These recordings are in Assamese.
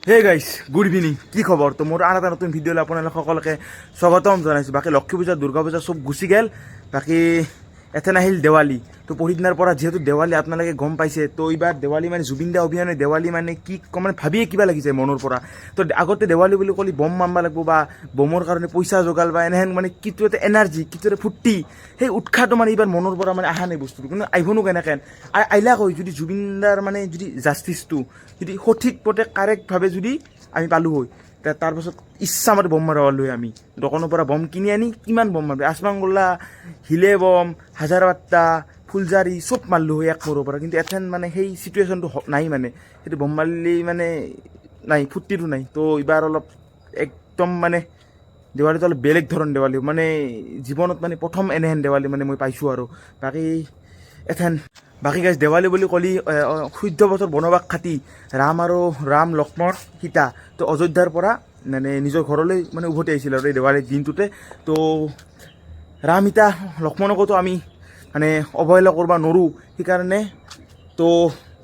হে গাইছ গুড ইভিনিং কি খবৰ তো মোৰ আৰু এটা নতুন ভিডিঅ'লৈ আপোনালোক সকলোকে স্বাগতম জনাইছোঁ বাকী লক্ষ্মী পূজা দুৰ্গা পূজা চব গুচি গ'ল বাকী এথেন আহিল দেৱালী তো পৰহিদিনাৰ পৰা যিহেতু দেৱালী আপোনালোকে গম পাইছে তো এইবাৰ দেৱালী মানে জুবিন দা অভিযানে দেৱালী মানে কি মানে ভাবিয়ে কিবা লাগি যায় মনৰ পৰা তো আগতে দেৱালী বুলি ক'লে বম মাৰিব লাগিব বা বমৰ কাৰণে পইচা যোগাল বা এনেহেন মানে কিটো এটা এনাৰ্জি কিটো এটা ফূৰ্তি সেই উৎসাহটো মানে এইবাৰ মনৰ পৰা মানে অহা নাই বস্তুটো কিন্তু আহিবনো কেনেকৈ আহিলা কৈ যদি জুবিন দাৰ মানে যদি জাষ্টিছটো যদি সঠিক পথে কাৰেক্টভাৱে যদি আমি পালোঁ হয় তাৰপাছত ইচ্ছামতে বম মাৰিব পাৰলোঁ হয় আমি দোকানৰ পৰা বম কিনি আনি কিমান বম মাৰিব আছমাংগোল্লা হিলে বম হাজাৰবাট্টা ফুলজাৰি চব মাৰিলোঁ হয় এক মোৰৰ পৰা কিন্তু এথেন মানে সেই চিটুৱেশ্যনটো নাই মানে সেইটো বম মাৰিলে মানে নাই ফূৰ্তিটো নাই তো এইবাৰ অলপ একদম মানে দেৱালীটো অলপ বেলেগ ধৰণ দেৱালী মানে জীৱনত মানে প্ৰথম এনেহেন দেৱালী মানে মই পাইছোঁ আৰু বাকী গাইজ দেৱালী বুলি ক'লি 14 বছৰ বনবাস খাটি ৰাম লক্ষ্মণ সীতা তো অযোধ্যাৰ পৰা মানে নিজৰ ঘৰলৈ মানে উভতি আহিছিল আৰু এই দেৱালীৰ দিনটোতে তো ৰাম সীতা লক্ষ্মণকতো আমি মানে অৱহেলা কৰিব নোৱাৰোঁ সেইকাৰণে তো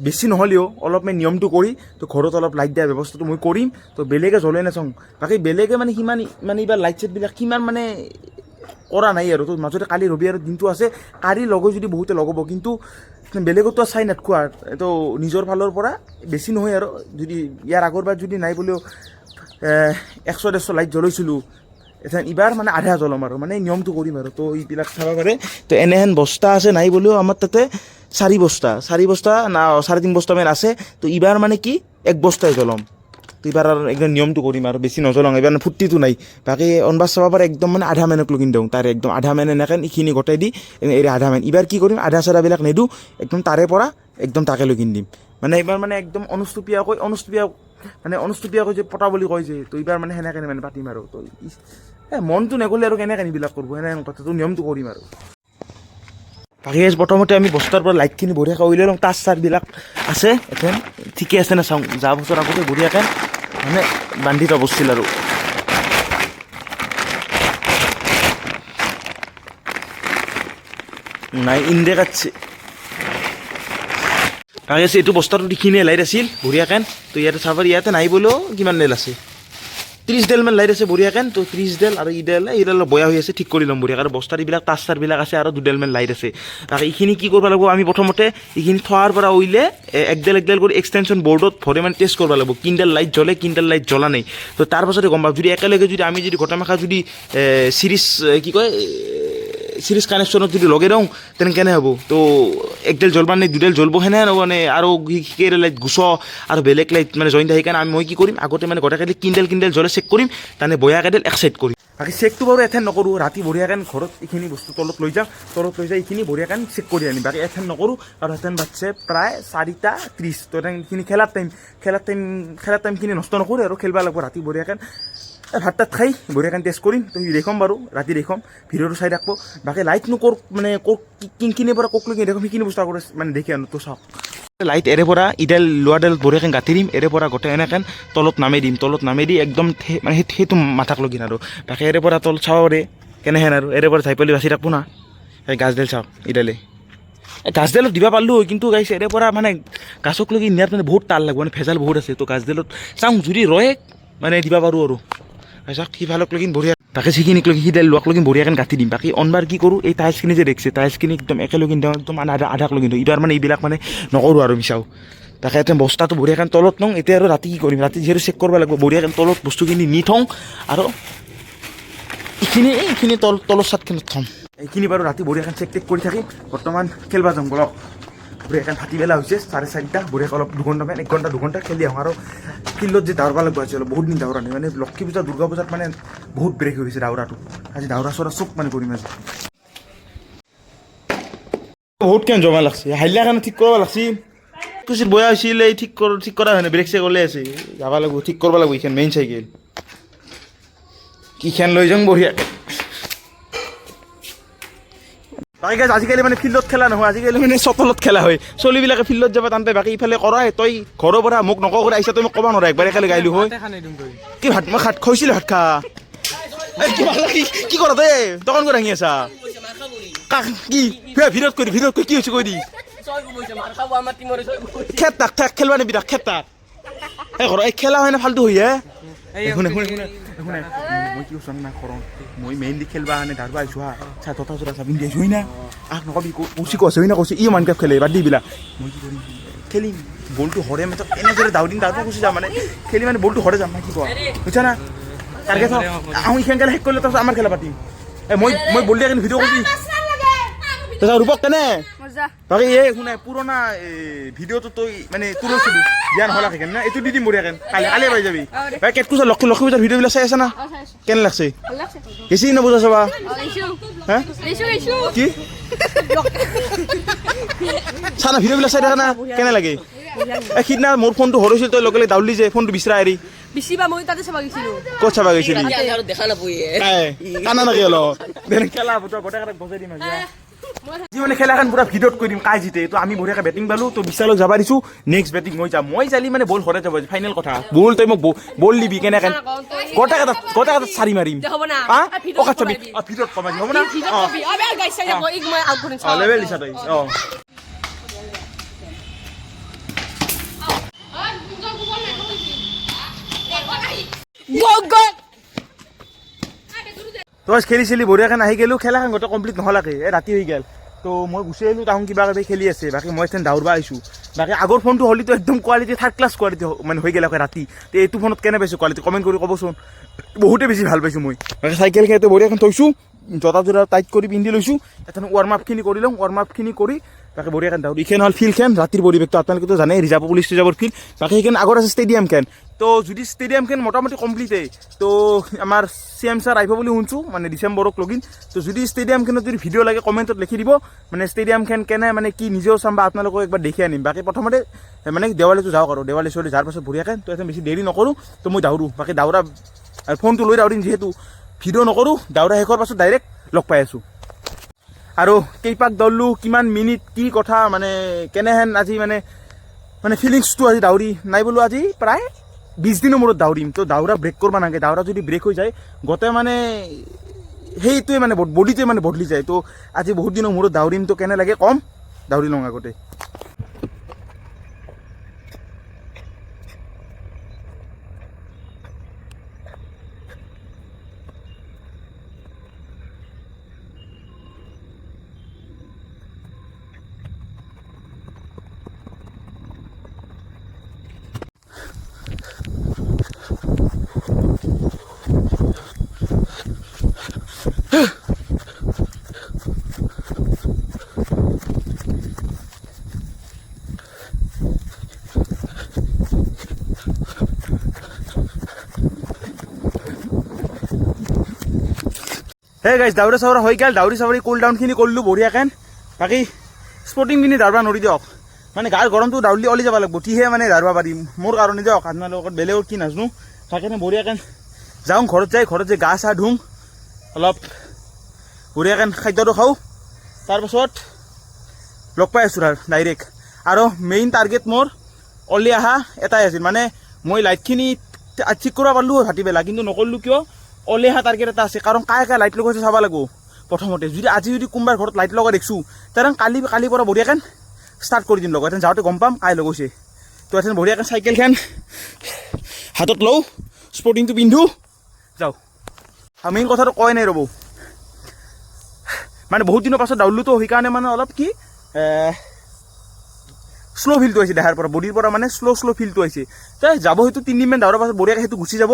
বেছি নহ'লেও অলপ মানে নিয়মটো কৰি তো ঘৰত অলপ লাইট দিয়াৰ ব্যৱস্থাটো মই কৰিম তো বেলেগে জ্বলাই নাচাওঁ বাকী বেলেগে মানে সিমান মানে এইবাৰ লাইট চাইটবিলাক সিমান মানে কৰা নাই আৰু তো মাজতে কালি ৰবিবাৰৰ দিনটো আছে কালি লগাই যদি বহুতে লগাব কিন্তু বেলেগতো চাই নাথাকোঁ আৰু তো নিজৰ ফালৰ পৰা বেছি নহয় আৰু যদি ইয়াৰ আগৰবাৰ যদি নাই বুলিও 100-150 লাইট জ্বলাইছিলোঁ এতিয়া এইবাৰ মানে আধা জ্বলাম আৰু মানে নিয়মটো কৰিম আৰু তো এইবিলাক চাব পাৰে তো এনেহেন বস্তা আছে নাই বুলিও আমাৰ তাতে 4 বস্তা না 3.5 বস্তামান আছে তো এইবাৰ মানে কি 1 বস্তাই জ্বলাম তো এইবাৰ আৰু একদম নিয়মটো কৰিম আৰু বেছি নজ্বলাওঁ এইবাৰ মানে ফূৰ্তিটো নাই বাকী অনবাৰ চাব পাৰে একদম মানে আধা মেনক লগিন দিওঁ তাৰে একদম আধা মেন এনেকৈ এইখিনি গোটাই দি এৰি আধা মেন এইবাৰ কি কৰিম আধা চাৰাবিলাক নিদিওঁ একদম তাৰে পৰা একদম তাকে লগিন দিম মানে এইবাৰ মানে একদম অনুষ্টুপীয়াকৈ যে পতা বুলি কয় যে তো এইবাৰ মানে সেনেকৈ মানে পাতিম আৰু তো মনটো নগ'লে আৰু কেনেকৈ এইবিলাক কৰিব সেনেহেন কথাটো নিয়মটো কৰিম আৰু বাকী প্ৰথমতে আমি বস্তাৰ পৰা লাইটখিনি বঢ়িয়াকৈ উলিয়াই লওঁ তাঁৰ চাৰবিলাক আছে এখন ঠিকে আছে না চাওঁ যোৱা বছৰ আগতে বঢ়িয়াকৈ মানে বান্ধি থোৱা বস্ছিল আৰু নাই ইণ্ডেক আছে বাকী আছে এইটো বস্তাটো এইখিনিয়ে লাইট আছিল বঢ়িয়াকৈ তো ইয়াতে চাব ইয়াতে নাই বলেও কিমান নেল আছে 30 ডেল মান লাইট আছে বঢ়িয়াকৈ তো 30 ডেল আৰু এইডাল বয়া হৈ আছে ঠিক কৰি ল'ম বঢ়িয়াকৈ আৰু বস্তাৰ এইবিলাক তাঁৰ চাৰবিলাক আছে আৰু 2 ডেল মান লাইট আছে বাকী এইখিনি কি কৰিব লাগিব আমি প্ৰথমতে এইখিনি থোৱাৰ পৰা উইলে একডেল কৰি এক্সটেনশ্যন বৰ্ডত ভৰে মানে টেষ্ট কৰিব লাগিব কিনডাল লাইট জ্বলে কিনডাল লাইট জ্বলা নাই তো তাৰ পাছতে গম পাম যদি একেলগে যদি আমি যদি গোটেইমাখা যদি সিরিজ কানেকশনত যদি লগে দিওঁ তেনে কেনে হ'ব তো একডাল জ্বলবা নে 2 ডেল জ্বলব সেনে হ'ব মানে আৰু কেইডাল লাইট গুচ আৰু বেলেগ লাইট মানে জইন সেইকাৰণে মই কি কৰিম আগতে মানে গোটেইকেইডাল কিনডাল জ্বলে চেক কৰিম তাৰমানে বয়াকেইডাল এক সাইড কৰিম বাকী চেকটো বাৰু এথেন নকৰোঁ ৰাতি বঢ়িয়াকৈ ঘৰত এইখিনি বস্তু তলত লৈ যাই এইখিনি বঢ়িয়াকৈ চেক কৰি আনিম বাকী এথেন নকৰোঁ আৰু এথেন বাজছে প্ৰায় 4:30 তো এইখিনি খেলাৰ টাইমখিনি নষ্ট নকৰোঁ আৰু খেলিব লাগিব ৰাতি বঢ়িয়াকৈ ভাত তাত খাই বঢ়িয়াকৈ টেষ্ট কৰিম তো দেখাম বাৰু ৰাতি দেখাম ভিডিঅ'টো চাই থাকব বাকী লাইটনো মানে কিনখিনিৰ পৰা ক'কলৈকে দেখাম সেইখিনি বস্তু আগতে মানে দেখি আনো তো চাওক লাইট এৰে পৰা ইডাল লোৱাডাল বঢ়িয়াকৈ গাঁঠি দিম এৰে পৰা গোটেই এনেকৈ তলত নামাই দি একদম মানে সেইটো মাথাক লগিন আৰু বাকী এৰে পৰা তলত চাব পাৰে কেনেহেন আৰু এৰে পৰা ঝাইপলি বাচি থাকব না এই গাছডাল চাওক ইডালে গাছডালত দিব পাৰলোঁ হয় কিন্তু গাইছে এৰে পৰা মানে গাছক লগি নিয়াত মানে বহুত টাল লাগব মানে ভেজাল বহুত আছে তো গাছডালত চাওঁ যদি ৰয় মানে দিব পাৰোঁ আৰু চাওক সিফালক লগিন বঢ়িয়া তাকে সেইখিনিক লগি সিডাল লোৱাক লগিন বঢ়িয়াকৈ গাঁঠি দিম বাকী অনবাৰ কি কৰোঁ এই টাইলছখিনি যে দেখছে টাইলছখিনি একদম একেলগে দিওঁ একদম আধাক লগিন দিওঁ এইবাৰ মানে এইবিলাক মানে নকৰোঁ আৰু মিছাও তাকে এতিয়া বস্তাটো বঢ়িয়াকৈ তলত নওঁ এতিয়া আৰু ৰাতি কি কৰিম ৰাতি যিহেতু চেক কৰিব লাগিব বঢ়িয়াকৈ তলত বস্তুখিনি নি থওঁ আৰু এইখিনি তলৰ চাটখনত থ'ম এইখিনি বাৰু ৰাতি বঢ়িয়াকৈ চেক কৰি থাকিম বৰ্তমান খেলবা যাম বলক বঢ়িয়াকৈ ভাটিবেলা হৈছে 4:30 বঢ়িয়াকৈ অলপ 2 ঘণ্টামান 1 ঘণ্টা 2 ঘণ্টা খেলি আহোঁ আৰু ফিল্ডত যে দাউৰবা লাগিব আছে অলপ বহুত দিন দাউৰা নাই মানে লক্ষ্মী পূজা দুৰ্গা পূজাত মানে বহুত ব্ৰেক হৈ গৈছে দাউৰাটো আজি দাউৰা চৰা চব মানে কৰিম আজি বহুত কেন জমা লাগছে হাইলা কাৰণে ঠিক কৰিব লাগছিল কুচিত বয়া হৈছিল এই ঠিক কৰা হয় নাই ব্ৰেক চেক ওলাই আছে যাব লাগিব ঠিক কৰিব লাগিব এইখন মেইন চাইকেল কিখন লৈ যাওঁ বঢ়িয়াকৈ বাকী গাইজ আজিকালি মানে ফিল্ডত খেলা নহয় আজিকালি মানে চটলত খেলা হয় চলিবিলাকে ফিল্ডত যাব টানতে বাকী ইফালে কৰা তই ঘৰৰ পৰা মোক নকওঁ কৰি আহিছা তই মোক ক'ব নোৱাৰা একবাৰ একেলগে গাইলোঁ হয় কি ভাত মই খাইছিলোঁ ভাত খা কি কৰা তই দোকান কৰি আহি আছা কি ভিৰত কৰি কি হৈছে কৈ দি খেত তাক খেলবা নিবি তাক খেত তাক এই ঘৰ এই খেলা হয় না ফাল্টু হৈ হে শুনে শুনে শুনে শুনে মই কি কৈছোঁ না কৰণ মই মেইনলি খেলবা কাৰণে ধাৰবা আহিছোঁ হা চা তথা চৰা চাবিন দি আহিছোঁ না আহ নকবি কৌচি কৈছে না কৈছে ই মাইনক্ৰাফ্ট খেলে বাদ দি এইবিলাক মই কি কৰিম খেলিম বলটো হৰে মানে এনেদৰে দাউৰিম দাউৰিব গুচি যাম মানে খেলি মানে বলটো হৰে যাম না কি কোৱা বুজিছা না টাৰ্গেট আহোঁ এইখন খেলা শেষ কৰিলে তাৰপিছত আমাৰ খেলা পাতিম মই বল দিয়া কিন্তু ভিডিঅ' কৰিবি তাৰপিছত ৰূপক কেনে বাকী এই শুনে পুৰণা ভিডিঅ'টো তই মানে তোৰ লৈছিলো দিয়া নহ'লা সেইকাৰণে না এইটো দি দিম বঢ়িয়াকৈ কালি পাই যাবি বাকী কেটকু লক্ষ্মী পূজাৰ ভিডিঅ'বিলাক চাই আছে না কেনে লাগছে বেছি নবুজা চাবা হা কি চা না ভিডিঅ'বিলাক চাই থাকা না কেনে লাগে এই সিদিনা মোৰ ফোনটো হৰৈছিল তই লগে লগে দাউলি যে ফোনটো বিচৰা এৰি ক'ত চাবা গৈছিলি কানা নাকি অলপ খেলা গোটেই বজাই দিম আজি যি মানে খেলাখন পুৰা ভিডিঅ'ত কৰি দিম কাই জিতে তো আমি বঢ়িয়াকৈ বেটিং পালোঁ তো বিশালক যাব দিছোঁ নেক্সট বেটিং মই যাম মই চালি মানে বল হৰে যাব ফাইনেল কথা বল তই মোক বল দিবি কেনেকৈ গোটেই এটা চাৰি মাৰিম অকাত চাবি ভিডিঅ'ত কমাই দিম হ'ব না লেভেল দিছা তই তো খেলিছিলি বঢ়িয়াকৈ আহি গ'লোঁ খেলাখন গোটেই কমপ্লিট নহ'লাকে ৰাতি হৈ গ'ল তো মই গুচি আহিলোঁ তাহোঁ কিবা কিবি খেলি আছে বাকী মই এতিয়া দাউৰবা আহিছোঁ বাকী আগৰ ফোনটো হ'লেতো একদম কোৱালিটি থাৰ্ড ক্লাছ কোৱালিটি মানে হৈ গ'ল ৰাতি তো এইটো ফোনত কেনে পাইছোঁ কোৱালিটি কমেণ্ট কৰি ক'বচোন বহুতে বেছি ভাল পাইছোঁ মই বাকী চাইকেল খেলটো বঢ়িয়াখন থৈছোঁ জোতা জোৰা টাইট কৰি পিন্ধি লৈছোঁ এটা ৱাৰ্ম আপখিনি কৰি লওঁ ৱাৰ্ম আপখিনি কৰি বাকী বঢ়িয়াকৈ দাউৰি এইখন হ'ল ফিল্ডখন ৰাতিৰ পৰিৱেশটো আপোনালোকেতো জানে ৰিজাৰ্ভ পুলিচ ৰিজাৰ্ভৰ ফিল্ড বাকী সেইখন আগত আছে ষ্টেডিয়ামখন তো যদি ষ্টেডিয়ামখন মোটামুটি কমপ্লিটেই তো আমাৰ CM ছাৰ আহিব বুলি শুনিছোঁ মানে ডিচেম্বৰক লগিন তো যদি ষ্টেডিয়ামখনত যদি ভিডিঅ' লাগে কমেণ্টত লিখি দিব মানে ষ্টেডিয়ামখন কেনে মানে কি নিজেও চাম বা আপোনালোকক একবাৰ দেখি আনিম বাকী প্ৰথমতে মানে দেৱালীটো যাওক আৰু দেৱালী চলি যোৱাৰ পাছত বঢ়িয়াকৈ তো এতিয়া বেছি দেৰি নকৰোঁ তো মই দাউৰোঁ বাকী দাউৰা ফোনটো লৈ দাউৰিম যিহেতু ভিডিঅ' নকৰোঁ দাউৰা শেষৰ পাছত ডাইৰেক্ট লগ পাই আছোঁ আৰু কেইপাক দৌৰলোঁ কিমান মিনিট কি কথা মানে কেনেহেন আজি মানে ফিলিংছটো আজি দাউৰি নাই বোলো আজি প্ৰায় 20 দিনৰ মূৰত দাউৰিম তো দাউৰা ব্ৰেক কৰিব নালাগে দাউৰা যদি ব্ৰেক হৈ যায় গোটেই মানে সেইটোৱে মানে বডিটোৱে মানে বদলি যায় তো আজি বহুত দিনৰ মূৰত দাউৰিম তো কেনে লাগে কম দাউৰি লওঁ আগতে হে গাইজ দাউৰা চাউৰা হৈ গ'ল দাউৰি চাউৰি কুল ডাউনখিনি কৰিলোঁ বঢ়িয়াকৈ বাকী স্পৰ্টিং পিন্ধি দাউৰবা নৰি দিয়ক মানে গাৰ গৰমটো দাউলি অলি যাব লাগিব তিহে মানে দাউৰবা পাৰিম মোৰ কাৰণে দিয়ক আপোনাৰ লগত বেলেগৰ কি নাজানো সেইকাৰণে বঢ়িয়াকৈ যাওঁ ঘৰত যাই গা চা ধুম অলপ বঢ়িয়াকৈ খাদ্যটো খাওঁ তাৰপাছত লগ পাই আছোঁ ডাইৰেক্ট আৰু মেইন টাৰ্গেট মোৰ অলি অহা এটাই আছিল মানে মই লাইটখিনি ঠিক কৰিব পাৰিলোঁ ভাটিবেলা কিন্তু নকৰিলোঁ কিয় অলি অহা টাৰ্গেট এটা আছে কাৰণ কাই লাইট লগাইছে চাব লাগিব প্ৰথমতে আজি যদি কোনোবাৰ ঘৰত লাইট লগা দেখিছোঁ তেনে কালিৰ পৰা বঢ়িয়াকৈ ষ্টাৰ্ট কৰি দিম লগত যাওঁতে গম পাম কাই লগাইছে তো এথেন বঢ়িয়াকৈ চাইকেলখন হাতত লওঁ স্পৰ্টিংটো পিন্ধোঁ যাওঁ মেইন কথাটো কয় নাই ৰ'ব মানে বহুত দিনৰ পাছত দাউৰলোতো সেইকাৰণে মানে অলপ কি শ্ল' ফিলটো আহিছে দেহাৰ পৰা বডিৰ পৰা মানে শ্ল' ফিলটো আহিছে যাব হয়তো 3 দিনমান দাউৰাৰ পাছত বঢ়িয়াকৈ সেইটো গুচি যাব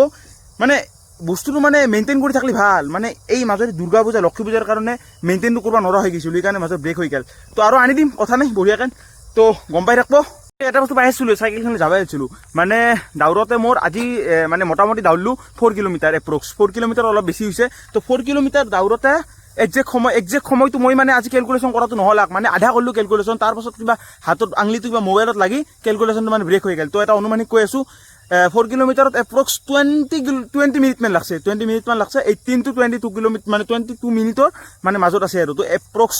মানে বস্তুটো মানে মেইনটেইন কৰি থাকিলে ভাল মানে এই মাজতে দুৰ্গা পূজা লক্ষ্মী পূজাৰ কাৰণে মেইনটেইনটো কৰিব নোৱাৰা হৈ গৈছিলোঁ সেইকাৰণে মাজত ব্ৰেক হৈ গ'ল তো আৰু আনি দিম কথা নাই বঢ়িয়াকৈ তো গম পাই থাকিব এটা বস্তু পাই আছিলোঁ চাইকেলখন যাবাই আছিলোঁ মানে দাউৰতে মোৰ আজি মানে মোটামুটি দাউৰলোঁ 4 কিলোমিটাৰ এপ্ৰক্স 4 কিলোমিটাৰ অলপ বেছি হৈছে তো 4 কিলোমিটাৰ দাউৰতে একজেক্ট সময়টো মই মানে আজি কেলকুলেশ্যন কৰাটো নহ'ল মানে আধা কৰিলোঁ কেলকুলেশ্যন তাৰপাছত কিবা হাতত আঙুলিটো কিবা মোবাইলত লাগি কেলকুলেশ্যনটো মানে ব্ৰেক হৈ গ'ল তো এটা অনুমানিক কৈ আছোঁ 4 কিলোমিটাৰত এপ্ৰক্স 20 মিনিটমান লাগছে 20 মিনিটমান লাগছে 18 to 22 কিলোমিটাৰ মানে 22 মিনিটৰ মানে মাজত আছে আৰু তো এপ্ৰক্স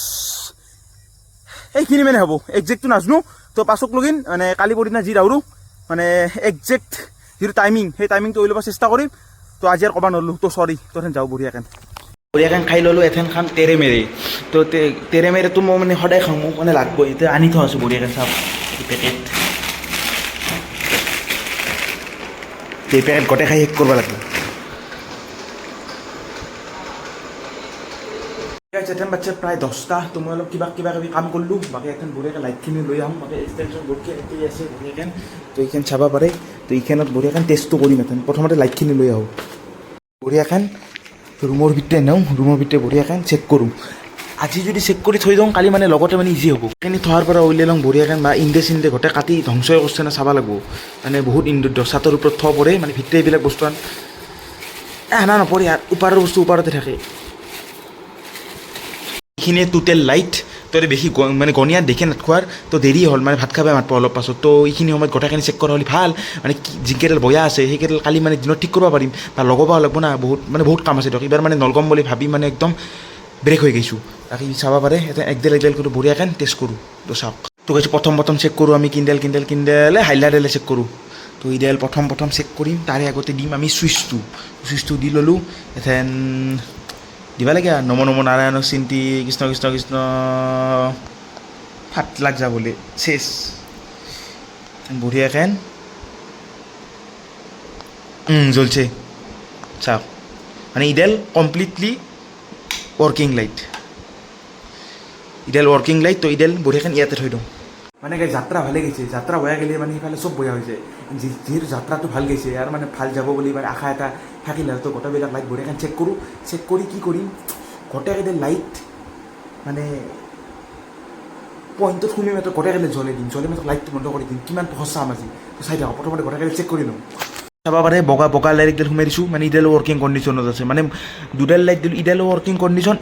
এইখিনি মানে হ'ব একজেক্টটো নাজানো তো পাছত লগিন মানে কালি পৰদিনা যি দাউৰো মানে একজেক্ট যিটো টাইমিং সেই টাইমিংটো হৈ ল'ব চেষ্টা কৰিম তো আজি আৰু ক'ব নোৱাৰিলোঁ তো চৰি তোহেন যাওঁ বঢ়িয়াকৈ খাই ল'লোঁ এথেন খাম তেৰেমেৰে তো তেৰেমেৰেটো মই মানে সদায় খাওঁ মোক মানে লাগবই এতিয়া আনি থোৱা আছোঁ বঢ়িয়াকৈ চাওক পেকেট এই পেকেট গোটেই খাই শেষ কৰিব লাগিব। এথেন বাচ্চা প্ৰায় 10টা, তো মই অলপ কিবা কিবি কাম কৰিলোঁ। বাকী এখন বঢ়িয়াকৈ লাইটখিনি লৈ আহোঁ। বাকী এক্সটেনশ্যন বৰ্ডকে একেই আছে বঢ়িয়াকৈ, তো এইখন চাব পাৰে। তো এইখনত বঢ়িয়াকৈ টেষ্টটো কৰিম। এথেন প্ৰথমতে লাইটখিনি লৈ আহোঁ, বঢ়িয়াখন ৰুমৰ ভিতৰে নিওঁ, ৰুমৰ ভিতৰে বঢ়িয়াখন চেক কৰোঁ। আজি যদি চেক কৰি থৈ দিওঁ কালি মানে লগতে মানে ইজি হ'ব। সেইখিনি থোৱাৰ পৰা উলিয়াই লওঁ বঢ়িয়াকৈ, বা ইণ্ডে চিণ্ডে গোটেই কাটি ধ্বংসই কৰিছে না চাব লাগিব। মানে বহুত ছাতৰ ওপৰত থোৱা পৰে, মানে ভিতৰে এইবিলাক বস্তু আনা নপৰে, আৰু ওপৰৰ বস্তু ওপৰতে থাকে। এইখিনিয়ে টোটেল লাইট। তো বেছি মানে গণিয়াত দেখি নাথোৱাৰ, তো দেৰি হ'ল, মানে ভাত খাব মাতিব অলপ পাছত। তো এইখিনি সময়ত গোটেইখিনি চেক কৰা হ'লে ভাল। মানে যিকেইডাল বয়া আছে সেইকেইডাল কালি মানে দিনত ঠিক কৰিব পাৰিম, বা লগাব লাগিব না। বহুত কাম আছে দিয়ক। এইবাৰ মানে নলগম বুলি ভাবি মানে একদম ব্ৰেক হৈ গৈছোঁ। তাকে চাব পাৰে, একডাল কৰি বঢ়িয়াকৈ টেষ্ট কৰোঁ। তো চাওক, তো কৈছোঁ প্ৰথম চেক কৰোঁ আমি কিণ্ডেল হাইলাইটেৰে চেক কৰোঁ। তো ইডাল প্ৰথম চেক কৰিম, তাৰে আগতে দিম আমি চুইচটো দি ল'লোঁ। এথেন দিবা লাগে আৰু নম নাৰায়ণ চিন্তি কৃষ্ণ কৃষ্ণ কৃষ্ণ ফাট লাগ যা বুলি চেচ বঢ়িয়াকৈ জ্বলছে। চাওক, মানে ইডাল কমপ্লিটলি ৱৰ্কিং লাইট। তো ইডাল বঢ়িয়াকৈ ইয়াতে থৈ দিওঁ। মানে যাত্ৰা ভালে গৈছে। যাত্ৰা বেয়া গ'লে মানে সিফালে চব বেয়া হৈছে। যিহেতু যাত্ৰাটো ভাল গৈছে আৰু মানে ভাল যাব বুলি মানে আশা এটা থাকিলে, তো গোটেইবিলাক লাইট বঢ়িয়াকৈ চেক কৰোঁ। চেক কৰি কি কৰিম, গোটেইকেইটা লাইট মানে পইণ্টত সোমাই মাত্ৰ গোটেইকেইটা জ্বলাই দিম। মাত্ৰ লাইটটো বন্ধ কৰি দিম। কিমান সঁচা আজি চাই থাকক। প্ৰথমতে গোটেইকেইটা চেক কৰি লওঁ। চাব পাৰে বগা লাইট একডাল সোমাই দিছোঁ, মানে ইডালো ৱৰ্কিং কণ্ডিশ্যনত আছে। মানে দুডাল লাইট দিলোঁ, ইডালো ৱৰ্কিং কণ্ডিশ্যন।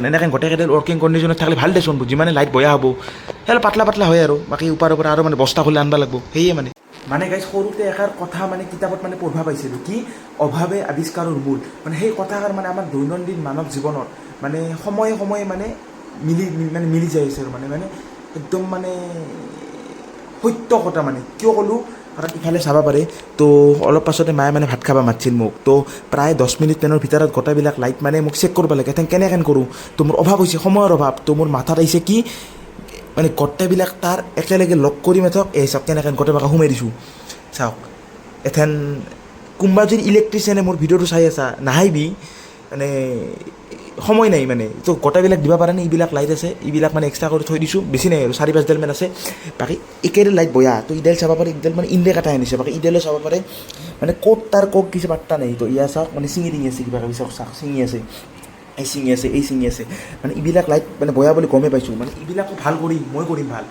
এনেকৈ গোটেইকেইডাল ৱৰ্কিং কণ্ডিশ্যনত থাকিলে ভাল দেচোন। যিমানে লাইট বেয়া হ'ব সেইডাল পাতলা হয় আৰু বাকী ওপৰৰ পৰা আৰু মানে বস্তা খুলি আনিব লাগিব। সেয়ে মানে গাইজ সৰুতে এষাৰ কথা মানে কিতাপত মানে পঢ়িব পাইছিলোঁ, কি অভাৱে আৱিষ্কাৰৰ মূল। মানে সেই কথাষাৰ মানে আমাৰ দৈনন্দিন মানৱ জীৱনত মানে সময়ে মানে মিলি যায় আছে আৰু মানে একদম মানে সত্য কথা। মানে কিয় ক'লোঁ, কাৰণ ইফালে চাব পাৰে। তো অলপ পাছতে মায়ে মানে ভাত খাব মাতিছিল মোক। তো প্ৰায় 10 মিনিটমানৰ ভিতৰত গোটেইবিলাক লাইট মানে মোক চেক কৰিব লাগে। কেনেকৈ কৰোঁ, তো মোৰ অভাৱ হৈছে, সময়ৰ অভাৱ। তো মোৰ মাথাত আহিছে কি, মানে গোটেইবিলাক তাৰ একেলগে লগ কৰি মাথক। চাওক কেনেকৈ গোটেইবিলাক সোমাই দিছোঁ। চাওক, এথেন কোনোবা যদি ইলেক্ট্ৰিচিয়ানে মোৰ ভিডিঅ'টো চাই আছা নাহাইবি, মানে সময় নাই মানে। তো গোটেইবিলাক দিব পাৰে নে, এইবিলাক লাইট আছে, এইবিলাক মানে এক্সট্ৰা কৰি থৈ দিছোঁ। বেছি নাই আৰু 4-5ডালমান আছে। বাকী একেইডাল লাইট বয়া। তো ইডাল চাব পাৰে, ইডাল মানে ইণ্ডে কাটা আনিছে। বাকী ইডালো চাব পাৰে, মানে ক'ত কিছু পাত্তা নাই। তো ইয়া চাওক, মানে চিঙি আছে কিবা কিবি। চাওক চিঙি আছে, এই চিঙি আছে। মানে এইবিলাক লাইট মানে বয়া বুলি গমেই পাইছোঁ। মানে এইবিলাকো ভাল কৰিম, মই কৰিম ভাল।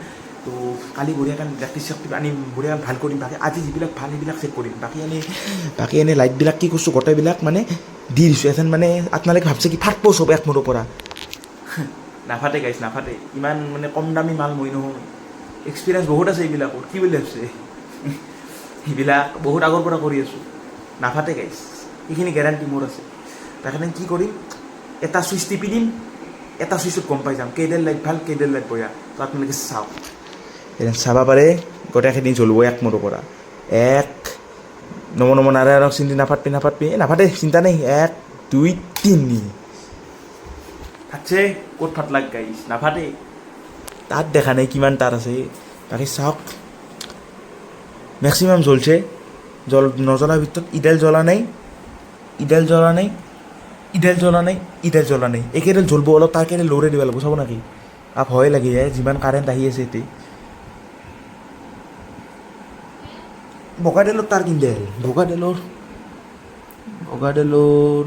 তো কালি বঢ়িয়াকৈ ইলেক্ট্ৰিচিটি আনিম, বঢ়িয়াকৈ ভাল কৰিম। বাকী আজি যিবিলাক ভাল সেইবিলাক চেক কৰিম। বাকী এনে লাইটবিলাক কি কৰিছোঁ, গোটেইবিলাক মানে দি দিছোঁ। এথেন মানে আপোনালোকে ভাবছে কি ফাটব চব এক মূৰৰ পৰা। নাফাটে গাইছ, নাফাটে। ইমান মানে কম দামী মাল মই নহয়। এক্সপিৰিয়েঞ্চ বহুত আছে এইবিলাকত, কি বুলি ভাবছে। এইবিলাক বহুত আগৰ পৰা কৰি আছোঁ। নাফাটে গাইছ, এইখিনি গেৰাণ্টি মোৰ আছে। তাৰকাৰণে কি কৰিম, এটা চুইচ টিপি দিম, এটা চুইচত গম পাই যাম কেইডাল লাইট ভাল, কেইডাল লাইট বেয়া। তো আপোনালোকে চাওক, চাব পাৰে গোটেইখিনি জ্বলিব এক মূৰৰ পৰা। নম নাৰায়ণক চিন্তি নাফাটবি, নাফাটে, চিন্তা নাই। 1, 2, 3 ফাটছে। ক'ত ফাট লাগ গাইছ, নাফাটে। তাত দেখা নাই কিমান তার আছে। বাকী চাওক, মেক্সিমাম জ্বলছে। নজলাৰ ভিতৰত ইডাল জ্বলা নাই, এইকেইডাল জ্বলব। অলপ তাৰকেইডাল লৰে দিব লাগিব, চাব নেকি। ভয় লাগি যায় যিমান কাৰেণ্ট আহি আছে এতিয়া। বগাডালৰ তাৰ কিনডাল, বগাডালৰ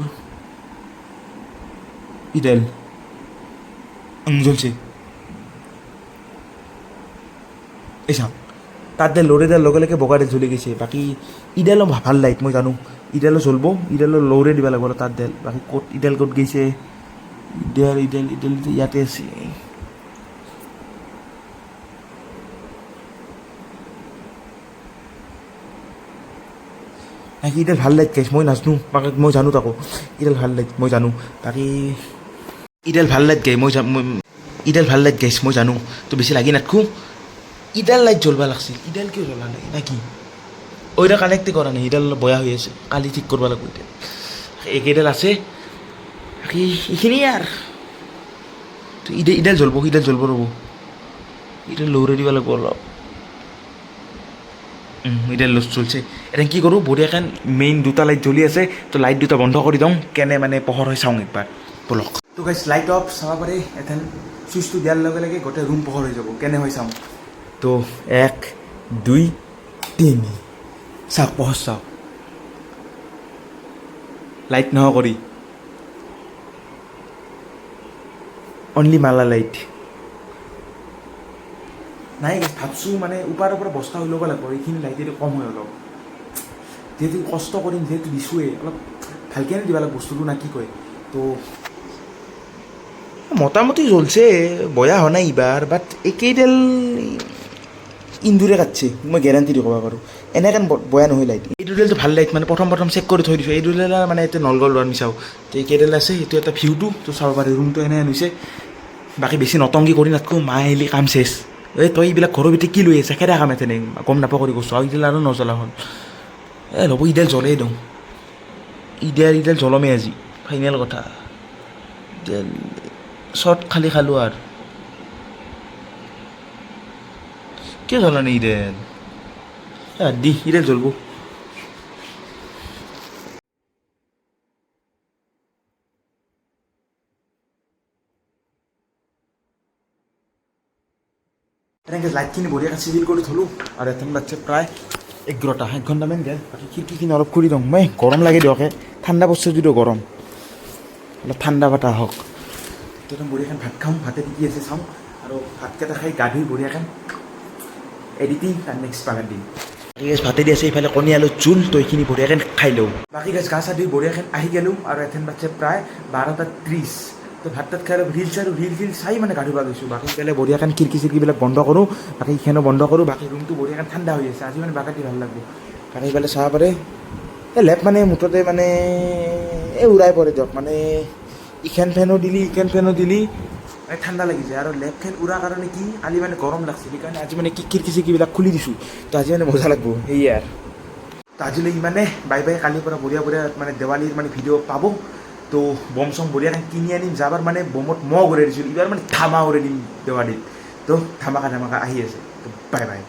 ইডাল জ্বলছে। এই চাওক, তাত লৰেডাল লগে বগাডাল জ্বলি গৈছে। বাকী ইডালো ভাল লাইট, মই জানো। ইডালো জ্বলব, ইডালো লৰে দিব লাগিব তাত ডাল। বাকী ইডাল ক'ত গৈছে, ইডাল ইয়াতে আছে। বাকী ইডাল ভাল লাইট গাইছ, মই নাজানো। বাকী মই জানো তাকো ইডাল ভাল লাইট, মই জানো। বাকী ইডাল ভাল লাইট গাইছ, মই জানো। তো বেছি লাগি নাথাকোঁ। ইডাল লাইট জ্বলবা লাগছিল, ইডাল কিয় জ্বলা নাই নাকি? ওইটা কানেক্টে কৰা নাই, ইডাল অলপ বেয়া হৈ আছে। কালি ঠিক কৰিব লাগিব এতিয়া। এইকেইডাল আছে, বাকী এইখিনিয়ে আৰু। ইডাল জ্বলব ৰ'ব। ইডাল লৌৰে দিব লাগিব অলপ। এতিয়া লুজ চলছে এতিয়া কি কৰোঁ বঢ়িয়াকৈ মেইন দুটা লাইট জ্বলি আছে তো লাইট দুটা বন্ধ কৰি দিওঁ কেনে মানে পোহৰ হৈ চাওঁ একবাৰ বলক তো গাইছ লাইট অফ চাব পাৰি এথেন চুইচটো দিয়াৰ লগে লগে গোটেই ৰুম পোহৰ হৈ যাব কেনে হৈ চাওঁ তো 1 2 3 চাওক পোহৰ চাওক লাইট নহয় কৰি অনলি মালা লাইট নাই ভাবছোঁ মানে ওপৰৰ পৰা বস্তা হৈ ল'ব লাগিব এইখিনি লাইটেদি কম হয় অলপ যিহেতু কষ্ট কৰিম যিহেতু দিছোঁৱেই অলপ ভালকৈ দিব লাগিব বস্তুটো না কি কয় তো মোটামুটি জ্বলছে বেয়া হোৱা নাই এইবাৰ বাট এইকেইডাল ইন্দুৰে কাটছে মই গেৰাণ্টি দি ক'ব পাৰোঁ এনেকৈ বেয়া নহয় লাইট এই দুডালটো ভাল লাইট মানে প্ৰথম চেক কৰি থৈ দিছোঁ এই দুডাল মানে এতিয়া নলগল লোৱাৰ মিছাও তো এইকেইডাল আছে এইটো এটা ভিউটো তো চাব পাৰি ৰুমটো এনে হৈছে বাকী বেছি নটংকি কৰি নাথাকোঁ মা আহিলে কাম চেছ এই তই এইবিলাক ঘৰৰ ভিতৰত কি লৈ আছে খেদা কাম এতেনে গম নাপাওঁ কৰি কৈছোঁ আৰু এইডাল আৰু নজ্বলা হ'ল ল'ব ইডাল জ্বলেই দিওঁ ইডাল জ্বলমেই আজি ফাইনেল কথা ইডাল শ্বৰ্ট খালি খালোঁ আৰু কিয় জ্বলা নাই ইডাল ইডাল জ্বলব এনেকৈ লাইটখিনি বঢ়িয়াকৈ চিজিল কৰি থলোঁ আৰু এথেন বাচ্ছা প্ৰায় 1 ঘণ্টামান গেল বাকী খিৰিকীখিনি অলপ কৰি দিওঁ মই গৰম লাগে দিয়ক ঠাণ্ডা বস্তু যদিও গৰম অলপ ঠাণ্ডা বতাহ হওক তো একদম বঢ়িয়াকৈ ভাত খাওঁ ভাতে কি আছে চাওঁ আৰু ভাতকেইটা খাই গা ধুই বঢ়িয়াকৈ এডিটিং তাৰ নেক্সট পাগাৰ দিম বাকী গেছ ভাতে দি আছে এইফালে কণী আলু জোল তো এইখিনি বঢ়িয়াকৈ খাই লওঁ বাকী গেছ গা চা ধুই বঢ়িয়াকৈ আহি গ'লোঁ আৰু এথেন বাচ্ছা প্ৰায় 12:30 তো ভাত তাত খাই ৰিল চাই মানে গা ধুব গৈছোঁ বাকী পেলাই বঢ়িয়াকৈ খিৰিকীবিলাক বন্ধ কৰোঁ বাকী এইখনো বন্ধ কৰোঁ বাকী ৰুমটো বঢ়িয়াকৈ ঠাণ্ডা হৈ আছে আজি মানে বাকাতি ভাল লাগব বাকী পেলাই চাব পাৰে এই লেপ মানে মুঠতে মানে এই উৰাই পৰে দিয়ক মানে ইখন ফেনো দিলি মানে ঠাণ্ডা লাগি যায় আৰু লেপ ফেন উৰাৰ কাৰণে কি কালি মানে গৰম লাগছে সেইকাৰণে আজি মানে খিৰিকীবিলাক খুলি দিছোঁ তো আজি মানে মজা লাগব সেয়ে আৰু তো আজিলৈ ইমানে বাই কালিৰ পৰা বঢ়িয়া মানে দেৱালীৰ মানে ভিডিঅ' পাব তো বম চম বঢ়িয়াকৈ কিনি আনিম যাবাৰ মানে বমত মহ উৰাই দিছিলোঁ এইবাৰ মানে ধামা উৰাই দিম দেৱালীত তো ধামাকা আহি আছে তো বাই